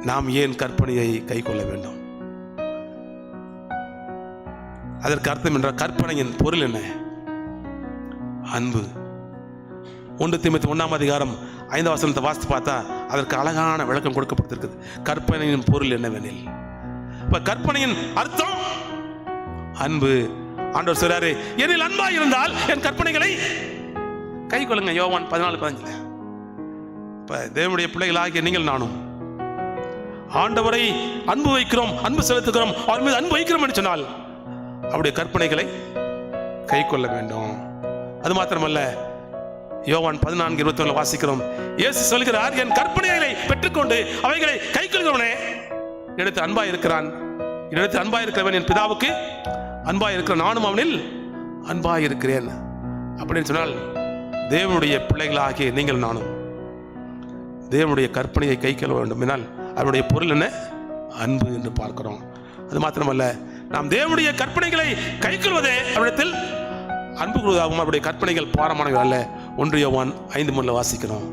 நாம் ஏன் கற்பனையை கை கொள்ள வேண்டும்? அதற்கு அர்த்தம் என்ற கற்பனையின் பொருள் என்ன? அன்பு. 1 தீமோத்தேயு 1:5 வாசித்து பார்த்தா அதற்கு அழகான விளக்கம் கொடுக்கப்பட்டிருக்குது. கற்பனையின் பொருள் என்னவெனில், இப்ப கற்பனையின் அர்த்தம் அன்பு. ஆண்டவர் சொல்றாரு, என்னில் அன்பா இருந்தால் என் கற்பனைகளை கை கொள்ளுங்க. யோவான் 14:15. இப்ப தேவனுடைய பிள்ளைகளாகிய நீங்கள் நானும் ஆண்டவரை அன்பு வைக்கிறோம், அன்பு செலுத்துகிறோம், அவர் மீது அன்பு வைக்கிறோம் என்று சொன்னால் அவருடைய கற்பனைகளை கை கொள்ள வேண்டும். அது மாத்திரமல்ல, யோவான் 14:21 வாசிக்கிறோம், இயேசு சொல்கிறார், என் கற்பனைகளை பெற்றுக்கொண்டு அவைகளை கை கொள்கிறவனே எடுத்து அன்பா இருக்கிறான். எடுத்து அன்பா இருக்கிறவன் என் பிதாவுக்கு அன்பா இருக்கிற, நானும் அவனில் அன்பா இருக்கிறேன். அப்படின்னு சொன்னால் தேவனுடைய பிள்ளைகளாகிய நீங்கள் நானும் தேவனுடைய கற்பனையை கை கொள்ள வேண்டும் என்றால் அவருடைய பொருள் என்ன? அன்பு என்று பார்க்கிறோம். அது மாத்திரமல்ல, நாம் தேவனுடைய கற்பனைகளை கை கொள்வதே அவரிடத்தில் அன்பு கூறுவதாகவும் அவருடைய கற்பனைகள் பாரமானவை அல்ல. 1 யோவான் 5:3 வாசிக்கிறோம்.